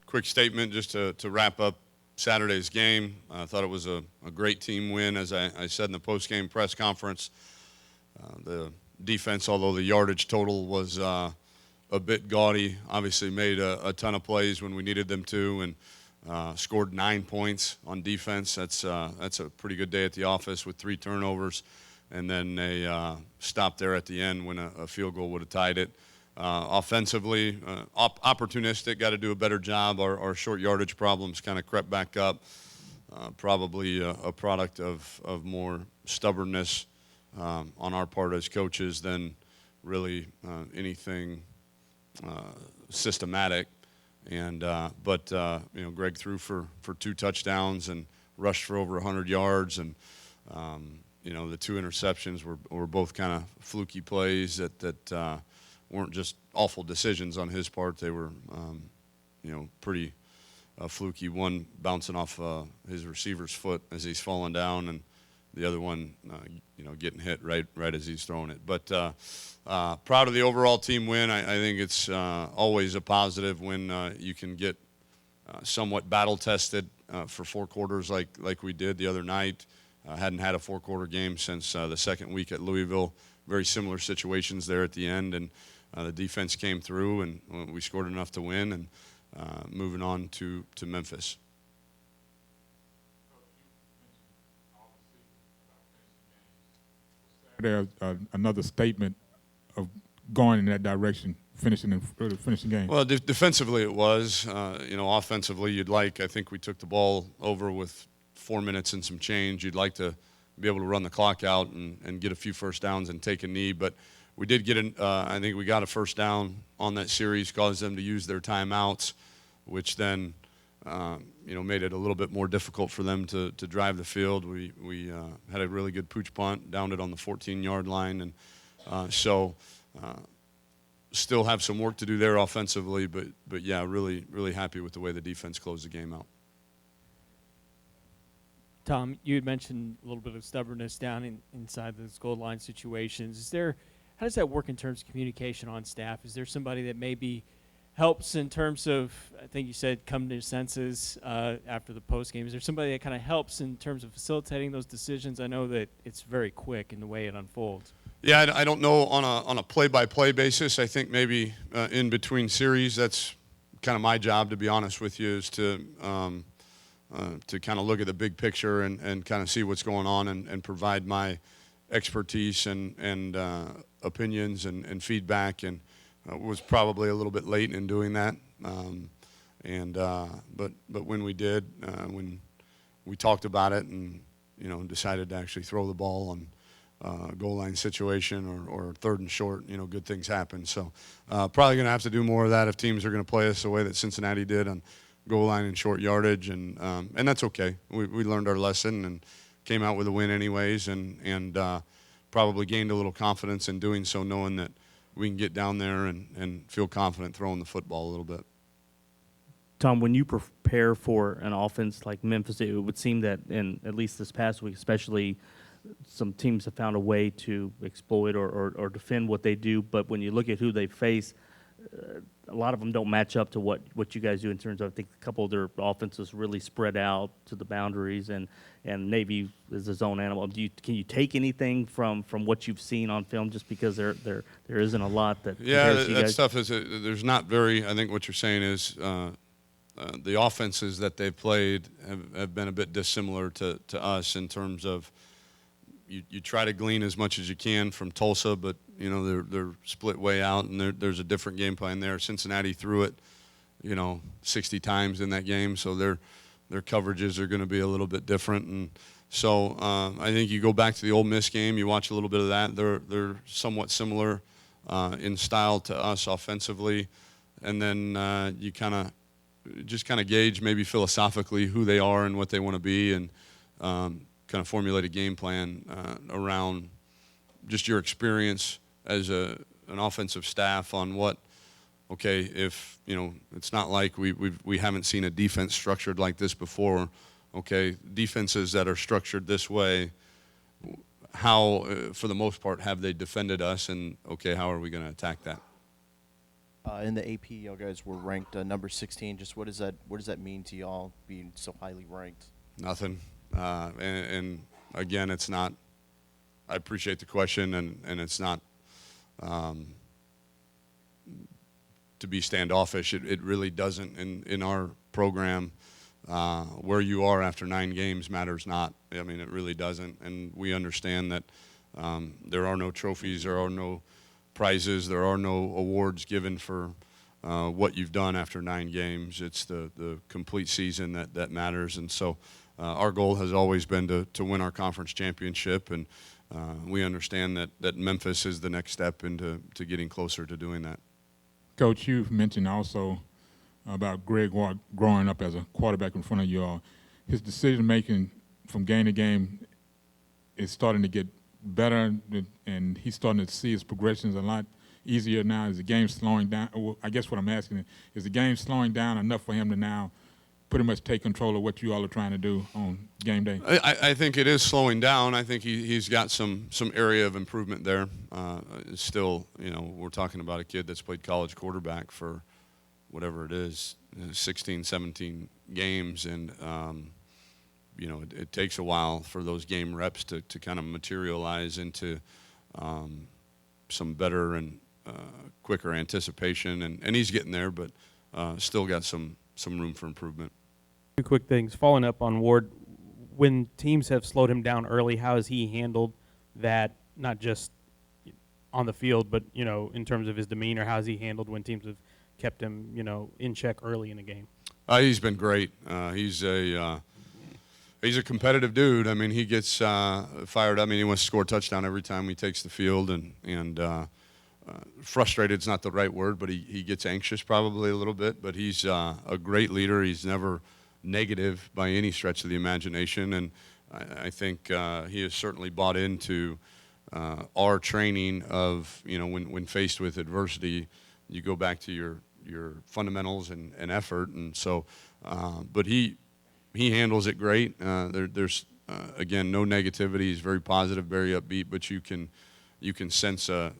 quick statement just to wrap up Saturday's game. I thought it was a great team win, as I said in the post-game press conference. The defense, although the yardage total was a bit gaudy, obviously made a ton of plays when we needed them to, and scored 9 points on defense. That's a pretty good day at the office with 3 turnovers, and then they stopped there at the end when a field goal would have tied it. Offensively, opportunistic, got to do a better job. Our short yardage problems kind of crept back up. Probably a product of more stubbornness on our part as coaches than really anything systematic. And but Greg threw for 2 touchdowns and rushed for over 100 yards, and the 2 interceptions were both kind of fluky plays that weren't just awful decisions on his part. They were pretty fluky. One bouncing off his receiver's foot as he's falling down, and the other one getting hit right as he's throwing it. But proud of the overall team win. I think it's always a positive when you can get somewhat battle-tested for 4 quarters like we did the other night. Hadn't had a 4-quarter game since the second week at Louisville. Very similar situations there at the end, and the defense came through, and we scored enough to win, and moving on to Memphis. There's another statement of going in that direction, finishing game. Well, defensively it was. Offensively I think we took the ball over with 4 minutes and some change. You'd like to be able to run the clock out and get a few first downs and take a knee, but we did get I think we got a first down on that series, caused them to use their timeouts, which then made it a little bit more difficult for them to drive the field. We had a really good pooch punt, downed it on the 14-yard line, and still have some work to do there offensively, but yeah, really, really happy with the way the defense closed the game out. Tom, you had mentioned a little bit of stubbornness down inside those goal line situations. How does that work in terms of communication on staff? Is there somebody that maybe helps in terms of, I think you said, come to senses after the post game? Is there somebody that kind of helps in terms of facilitating those decisions? I know that it's very quick in the way it unfolds. Yeah, I don't know on a play-by-play basis. I think maybe in between series, that's kind of my job, to be honest with you, is to kind of look at the big picture and kind of see what's going on and provide my expertise and opinions and feedback, and was probably a little bit late in doing that. But when we did, when we talked about it and decided to actually throw the ball on goal line situation or 3rd and short, good things happen. So probably going to have to do more of that if teams are going to play us the way that Cincinnati did on goal line and short yardage, and that's okay. We learned our lesson and came out with a win anyways, and probably gained a little confidence in doing so, knowing that we can get down there and feel confident throwing the football a little bit. Tom, when you prepare for an offense like Memphis, it would seem that at least this past week especially, some teams have found a way to exploit or defend what they do, but when you look at who they face, a lot of them don't match up to what you guys do in terms of, I think a couple of their offenses really spread out to the boundaries, and Navy is a zone animal. Can you take anything from what you've seen on film, just because there isn't a lot that that stuff is there's not very. I think what you're saying is the offenses that they've played have been a bit dissimilar to us in terms of you try to glean as much as you can from Tulsa, but they're split way out, and there's a different game plan there. Cincinnati threw it 60 times in that game, so their coverages are going to be a little bit different. And so I think you go back to the Ole Miss game, you watch a little bit of that. They're somewhat similar in style to us offensively, and then you kind of gauge maybe philosophically who they are and what they want to be, and kind of formulate a game plan around just your experience as an offensive staff on what, okay, if it's not like we haven't seen a defense structured like this before. Okay, defenses that are structured this way, how for the most part have they defended us, and okay, how are we going to attack that? In the AP, y'all guys were ranked number 16. Just what does that mean to y'all being so highly ranked? Nothing. And again, it's not. I appreciate the question, and it's not to be standoffish. It really doesn't in our program. Where you are after 9 games matters not. I mean, it really doesn't. And we understand that there are no trophies, there are no prizes, there are no awards given for what you've done after 9 games. It's the complete season that matters. And so our goal has always been to win our conference championship, and we understand that Memphis is the next step into getting closer to doing that. Coach, you've mentioned also about Greg Watt growing up as a quarterback in front of you all. His decision-making from game to game is starting to get better, and he's starting to see his progressions a lot easier now. Is the game slowing down? Well, I guess what I'm asking is the game slowing down enough for him to now pretty much take control of what you all are trying to do on game day? I think it is slowing down. I think he's got some area of improvement there. Still, we're talking about a kid that's played college quarterback for whatever it is, 16, 17 games, and it takes a while for those game reps to kind of materialize into some better and quicker anticipation, and he's getting there, but still got some room for improvement. 2 quick things. Following up on Ward, when teams have slowed him down early, how has he handled that, not just on the field, but, in terms of his demeanor? How has he handled when teams have kept him, in check early in the game? He's been great. He's a competitive dude. I mean, he gets fired up. I mean, he wants to score a touchdown every time he takes the field, and frustrated is not the right word, but he gets anxious probably a little bit. But he's a great leader. He's never negative by any stretch of the imagination, and I think he has certainly bought into our training of, when faced with adversity, you go back to your fundamentals and effort, and so but he handles it great. There's again, no negativity. He's very positive, very upbeat, but you can sense a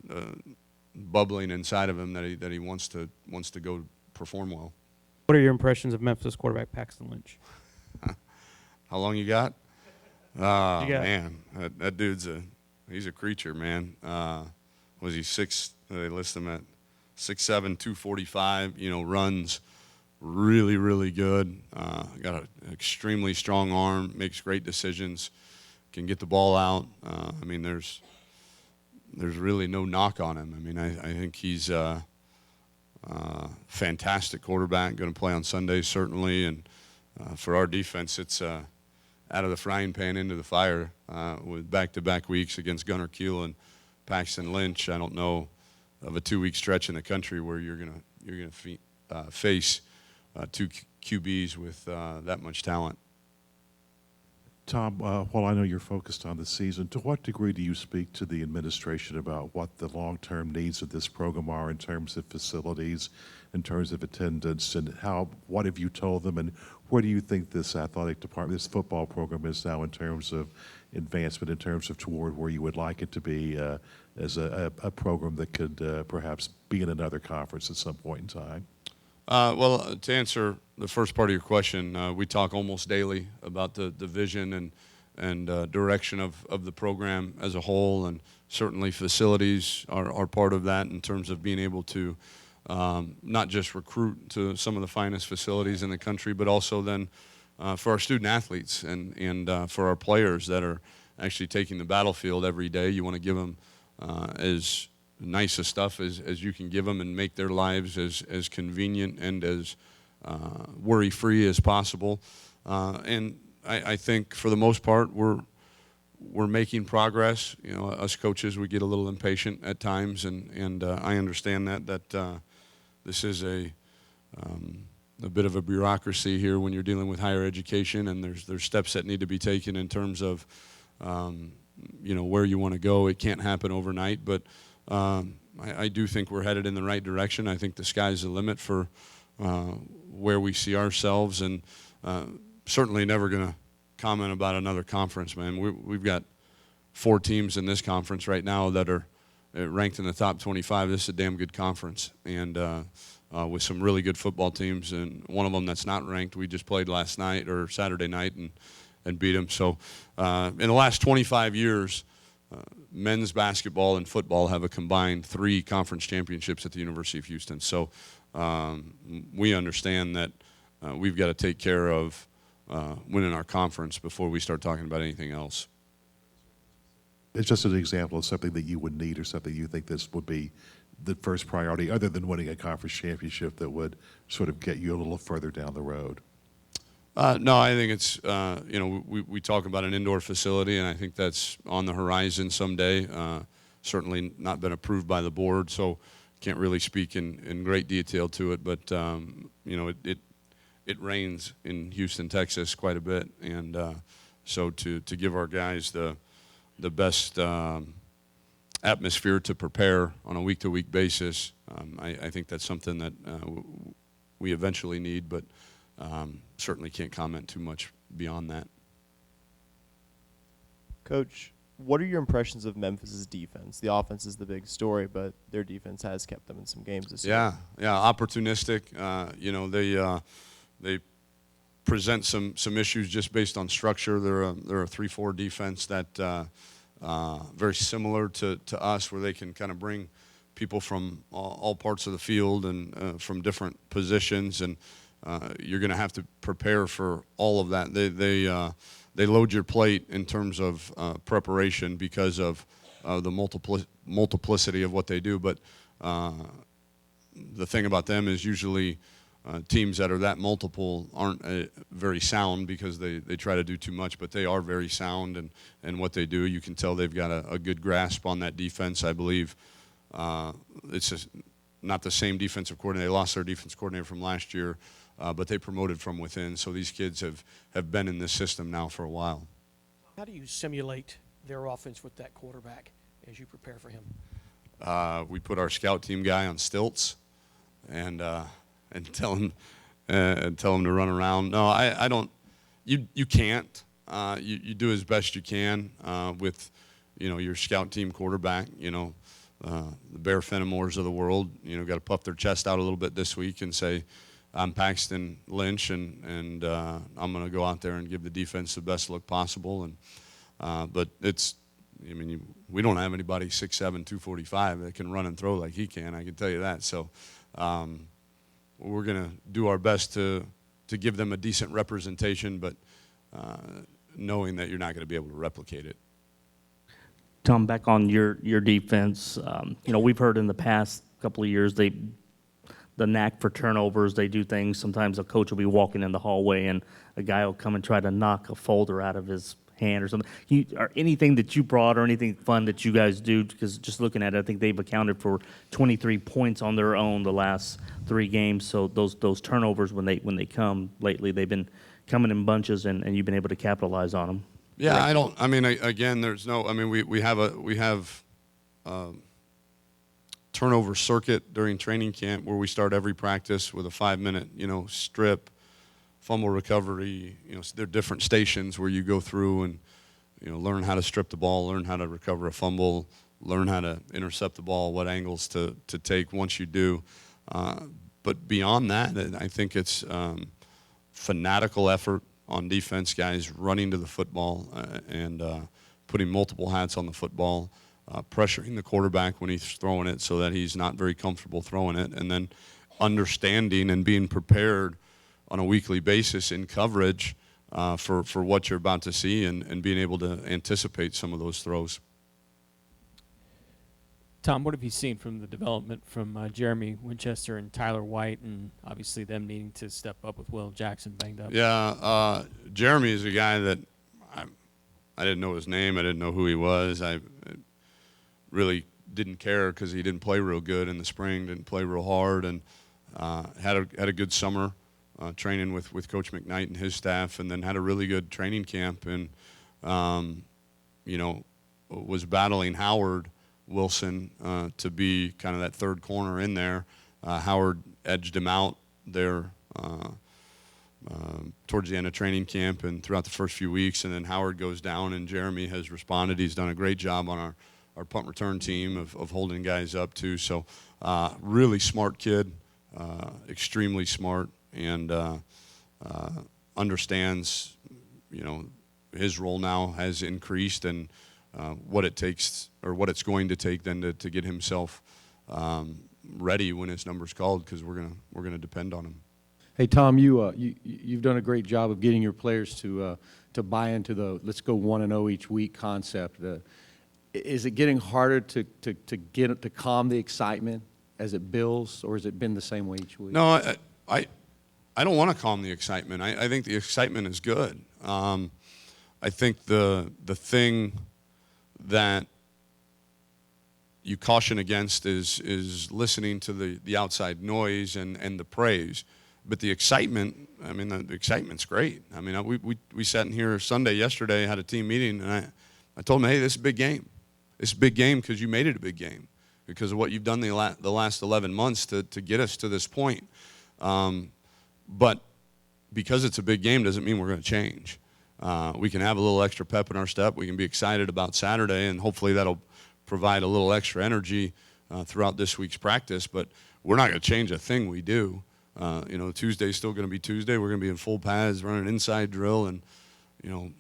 bubbling inside of him that he wants to go perform well. What are your impressions of Memphis quarterback Paxton Lynch? How long you got? Oh, You got- man, that dude's he's a creature, man. Was he 6? They list him at 6'7", 245. Runs really, really good. Got an extremely strong arm. Makes great decisions. Can get the ball out. I mean, there's really no knock on him. I mean, I think he's fantastic quarterback, going to play on Sundays certainly, and for our defense, it's out of the frying pan into the fire with back-to-back weeks against Gunnar Kuehl and Paxton Lynch. I don't know of a 2-week stretch in the country where you're gonna face 2 QBs with that much talent. Tom, while I know you're focused on the season, to what degree do you speak to the administration about what the long-term needs of this program are in terms of facilities, in terms of attendance, and what have you told them, and where do you think this athletic department, this football program is now in terms of advancement, in terms of toward where you would like it to be as a program that could perhaps be in another conference at some point in time? Well, to answer the first part of your question, we talk almost daily about the vision and direction of the program as a whole, and certainly facilities are part of that in terms of being able to not just recruit to some of the finest facilities in the country, but also then for our student athletes and for our players that are actually taking the battlefield every day. You want to give them as nice of stuff as you can give them and make their lives as convenient and as worry-free as possible. And I think for the most part we're making progress. Us coaches, we get a little impatient at times, and I understand that this is a bit of a bureaucracy here when you're dealing with higher education, and there's steps that need to be taken in terms of where you want to go. It can't happen overnight, but I do think we're headed in the right direction. I think the sky's the limit for where we see ourselves, and certainly never going to comment about another conference, man. We've got 4 teams in this conference right now that are ranked in the top 25. This is a damn good conference, and with some really good football teams. And one of them that's not ranked, we just played last night or Saturday night and beat them. So in the last 25 years, men's basketball and football have a combined 3 conference championships at the University of Houston. So we understand that we've got to take care of winning our conference before we start talking about anything else. It's just an example of something that you would need or something you think this would be the first priority, other than winning a conference championship, that would sort of get you a little further down the road. No, I think it's, we talk about an indoor facility, and I think that's on the horizon someday. Certainly not been approved by the board, so can't really speak in great detail to it. But, it rains in Houston, Texas quite a bit. And so to give our guys the best atmosphere to prepare on a week-to-week basis, I think that's something that we eventually need, but certainly can't comment too much beyond that. Coach, what are your impressions of Memphis's defense? The offense is the big story, but their defense has kept them in some games this year. Yeah, opportunistic. They present some issues just based on structure. They're a 3-4 defense that very similar to us, where they can kind of bring people from all parts of the field and from different positions, and you're going to have to prepare for all of that. They load your plate in terms of preparation because of the multiplicity of what they do. But the thing about them is usually teams that are that multiple aren't very sound because they try to do too much, but they are very sound in what they do. You can tell they've got a good grasp on that defense. I believe it's just not the same defensive coordinator. They lost their defense coordinator from last year, but they promoted from within. So these kids have been in this system now for a while. How do you simulate their offense with that quarterback as you prepare for him? We put our scout team guy on stilts and tell him to run around. No, I don't. You can't. You do as best you can with your scout team quarterback. The Bear Fenimores of the world. Got to puff their chest out a little bit this week and say, I'm Paxton Lynch, and I'm going to go out there and give the defense the best look possible. And but we don't have anybody 6'7", 245 that can run and throw like he can. I can tell you that. So we're going to do our best to give them a decent representation, but knowing that you're not going to be able to replicate it. Tom, back on your defense, we've heard in the past couple of years the knack for turnovers. They do things. Sometimes a coach will be walking in the hallway and a guy will come and try to knock a folder out of his hand or something. Or anything that you brought or anything fun that you guys do? Because just looking at it, I think they've accounted for 23 points on their own the last 3 games. So those turnovers, when they come lately, they've been coming in bunches, and you've been able to capitalize on them. Yeah, again, there's no. We have turnover circuit during training camp where we start every practice with a 5-minute, strip, fumble recovery. There are different stations where you go through and, learn how to strip the ball, learn how to recover a fumble, learn how to intercept the ball, what angles to take once you do. But beyond that, I think it's fanatical effort on defense, guys running to the football and putting multiple hats on the football, pressuring the quarterback when he's throwing it so that he's not very comfortable throwing it, and then understanding and being prepared on a weekly basis in coverage for what you're about to see and being able to anticipate some of those throws. Tom, what have you seen from the development from Jeremy Winchester and Tyler White, and obviously them needing to step up with Will Jackson banged up? Yeah, Jeremy is a guy that I didn't know his name. I didn't know who he was. I really didn't care because he didn't play real good in the spring, didn't play real hard, and had a good summer training with Coach McKnight and his staff, and then had a really good training camp, and was battling Howard Wilson to be kind of that third corner in there. Howard edged him out there towards the end of training camp and throughout the first few weeks, and then Howard goes down, and Jeremy has responded. He's done a great job on our punt return team of holding guys up too. So really smart kid, extremely smart, and understands, you know, his role now has increased, and what it takes, or what it's going to take then to get himself ready when his number's called, because we're gonna depend on him. Hey, Tom, you've done a great job of getting your players to buy into the let's go 1-0 each week concept. Is it getting harder to get to calm the excitement as it builds, or has it been the same way each week? No, I don't want to calm the excitement. I think the excitement is good. I think the thing that you caution against is listening to the outside noise and the praise. But the excitement, I mean, the excitement's great. I mean, we sat in here Sunday yesterday, had a team meeting, and I told them, hey, this is a big game. It's a big game because you made it a big game, because of what you've done the last 11 months to get us to this point. But because it's a big game doesn't mean we're going to change. We can have a little extra pep in our step. We can be excited about Saturday, and hopefully that'll provide a little extra energy throughout this week's practice. But we're not going to change a thing we do. You know, Tuesday's still going to be Tuesday. We're going to be in full pads, running an inside drill, and, you know,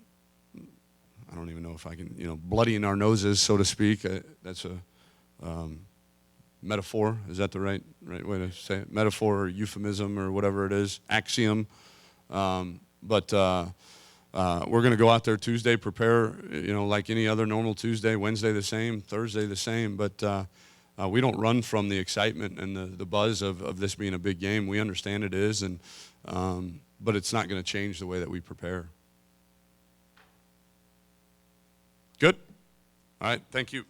I don't even know if I can, you know, bloodying our noses, so to speak. That's a metaphor. Is that the right way to say it? Metaphor or euphemism or whatever it is, axiom. But we're going to go out there Tuesday, prepare, you know, like any other normal Tuesday, Wednesday the same, Thursday the same. But we don't run from the excitement and the buzz of this being a big game. We understand it is, and but it's not going to change the way that we prepare. Good? All right, thank you.